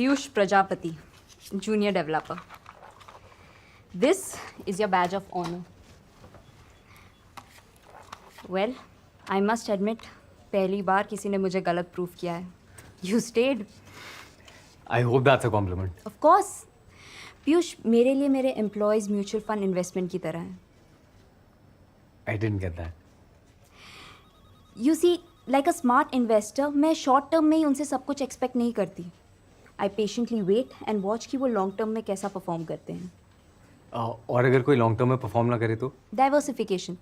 Piyush Prajapati, Junior Developer. This is your badge of honor. Well, I must admit, पहली बार किसी ने मुझे गलत प्रूफ किया है. You stayed. I hope that's a compliment. Of course. Piyush मेरे लिए मेरे एम्प्लॉयज म्यूचुअल फंड इन्वेस्टमेंट की तरह है. I didn't get that. You see like a smart investor मैं शॉर्ट टर्म में ही उनसे सब कुछ एक्सपेक्ट नहीं करती. I patiently wait and watch कि वो लॉन्ग टर्म में कैसा परफॉर्म करते हैं. और अगर कोई लॉन्ग टर्म में परफॉर्म ना करे तो? डाइवर्सिफिकेशन.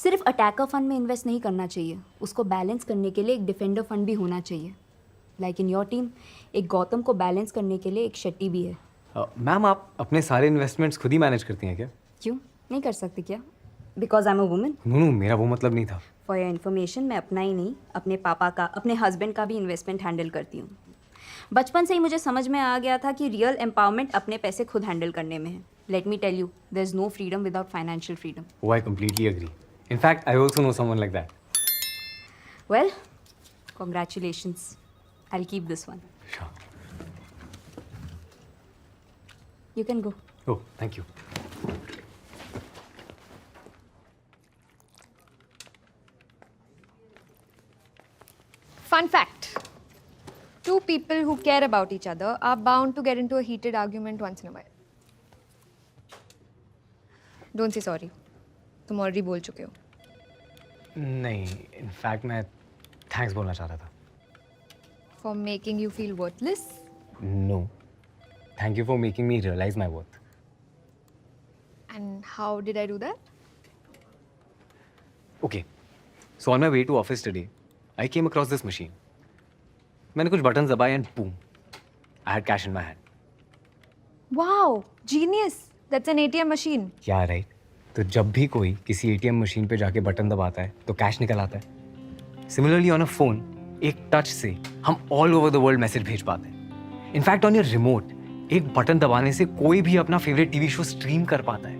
सिर्फ अटैकर फंड में इन्वेस्ट नहीं करना चाहिए, उसको बैलेंस करने के लिए एक डिफेंडर फंड भी होना चाहिए. लाइक इन योर टीम एक गौतम को बैलेंस करने के लिए एक शेट्टी भी है. मैम आप अपने सारे इन्वेस्टमेंट्स खुद ही मैनेज करती हैं क्या? क्यों नहीं कर सकती क्या? Because I am a woman. No मेरा वो मतलब नहीं था. फॉर योर इन्फॉर्मेशन मैं अपना ही नहीं अपने पापा का अपने हस्बैंड का भी इन्वेस्टमेंट हैंडल करती हूँ. बचपन से ही मुझे समझ में आ गया था कि रियल एम्पावरमेंट अपने पैसे खुद हैंडल करने में है. Let me tell you there is no freedom without financial freedom. Oh, I completely agree. In fact, I also know someone like that. Well congratulations. I keep this one. Sure. You can go. Oh, thank you. Fun fact. Two people who care about each other are bound to get into a heated argument once in a while. Don't say sorry. तुम already बोल चुके हो. नहीं, in fact मैं thanks बोलना चाह रहा था. For making you feel worthless. No. Thank you for making me realize my worth. And how did I do that? Okay. So on my way to office today, I came across this machine. मैंने कुछ button दबाए and boom, I had cash in my hand. Wow, genius. That's an ATM machine. Yeah, right. तो जब भी कोई किसी ATM machine पे जाके बटन दबाता है तो कैश निकल आता है. Similarly on a phone, एक टच से हम all over the world message भेज पाते हैं. In fact on your remote, एक बटन दबाने से कोई भी अपना फेवरेट टीवी शो स्ट्रीम कर पाता है.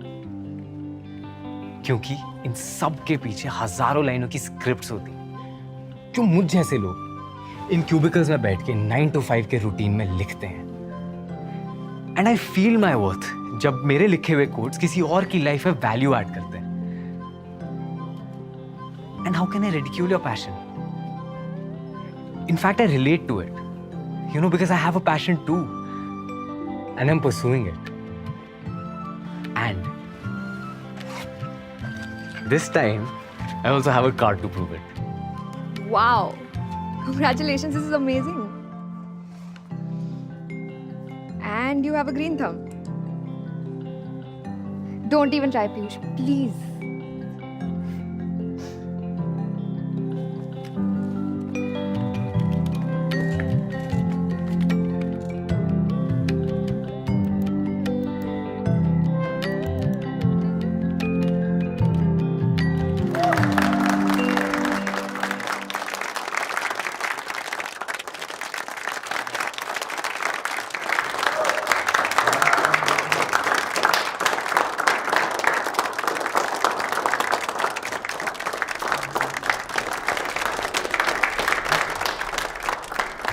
क्योंकि इन सब के पीछे हजारों लाइनों की स्क्रिप्ट्स होती हैं जो मुझ जैसे लोग इन क्यूबिकल्स में बैठ के 9 to 5 के रूटीन में लिखते हैं. And I feel my worth जब मेरे लिखे हुए कोड्स किसी और की लाइफ में वैल्यू ऐड करते हैं. And how can I ridicule your passion? In fact I relate to it, you know, because I have a passion too and I am pursuing it. And this time I also have a card to prove it. Wow. Congratulations, this is amazing. And you have a green thumb. Don't even try, Piyush. Please.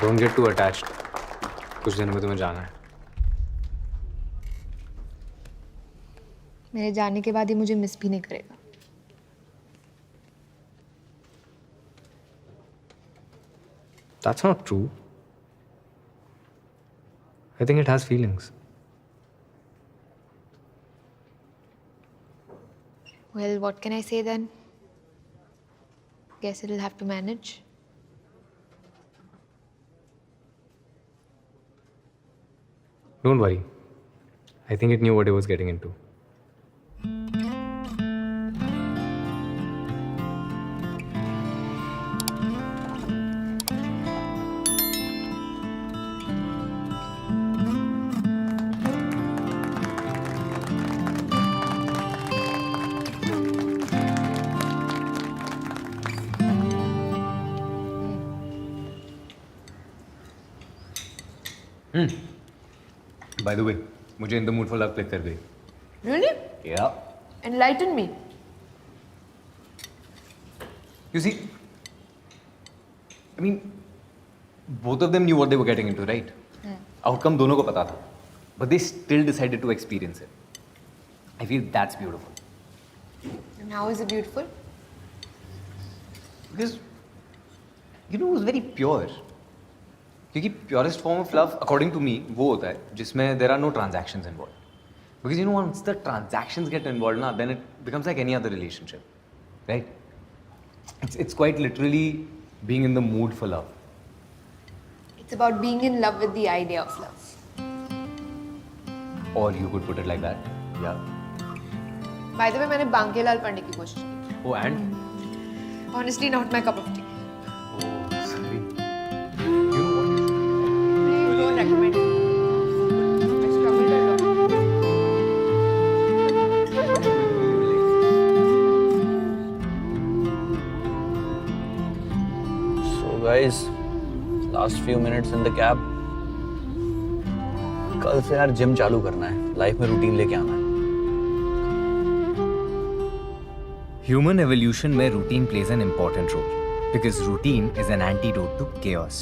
Don't get too attached. कुछ दिनों में तुम्हें जाना है. मेरे जाने के बाद ही मुझे मिस भी नहीं करेगा. That's not true. I think it has feelings. Well, what can I say then? Guess it'll have to manage. Don't worry. I think it knew what it was getting into. By the way, मुझे In the Mood for Love click कर गई. Really? Yeah. Enlighten me. You see, I mean, both of them knew what they were getting into, right? Outcome दोनों को पता था, but they still decided to experience it. I feel that's beautiful. And how is it beautiful? Because, you know, it was very pure. क्योंकि purest form of love, according to me, वो होता है जिसमें there are no transactions involved. Because, you know, once the transactions get involved, na, then it becomes like any other relationship, right? It's quite literally being in the mood for love. It's about being in love with the idea of love. Or you could put it like that. Yeah. By the way, मैंने बांकेलाल पढ़ने की कोशिश की. Oh, and? Honestly, not my cup of tea. Oh, sorry. You know what? Please don't recommend it. I struggled a lot. So guys, last few minutes in the cab. कल से यार gym चालू करना है, लाइफ में routine लेके आना है. Human evolution में routine plays an important role because routine is an antidote to chaos.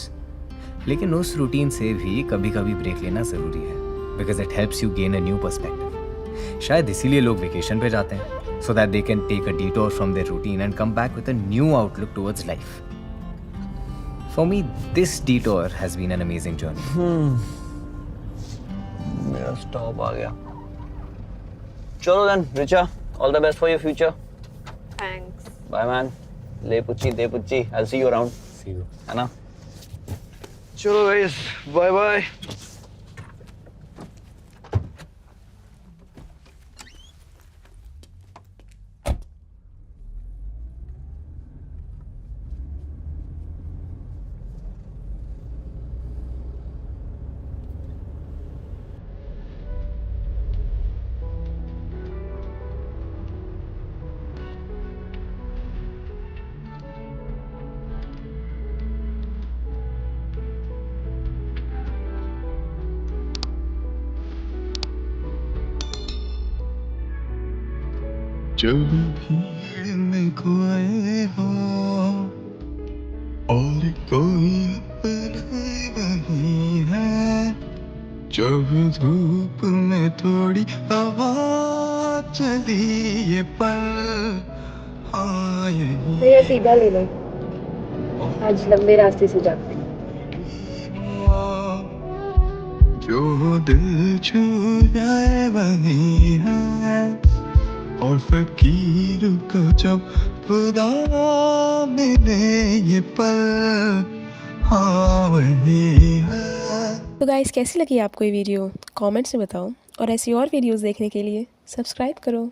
लेकिन उस routine से भी कभी-कभी ब्रेक लेना ज़रूरी है because it helps you gain a new perspective. शायद इसीलिए लोग वेकेशन पे जाते हैं so that they can take a detour from their routine and come back with a new outlook towards life. For me, this detour has been an amazing journey. मेरा stop आ गया. चलो then, Richa, all the best for your future. Thanks. Bye man. ले पुच्ची दे पुच्ची. I'll see you around. See you. है ना? चलो guys, bye bye. जब भीड़ में खोए हो और कोई नहीं है, जब धूप में थोड़ी हवा चली ये पल आए भैया सीधा ले लो, आज लंबे रास्ते से जाते हैं। जो दिल छू जाए वही है, और फकीर को जब खुदा मिले ये पल हाँ वही है। तो गाइस कैसी लगी आपको ये वीडियो कमेंट्स में बताओ, और ऐसी और वीडियोस देखने के लिए सब्सक्राइब करो।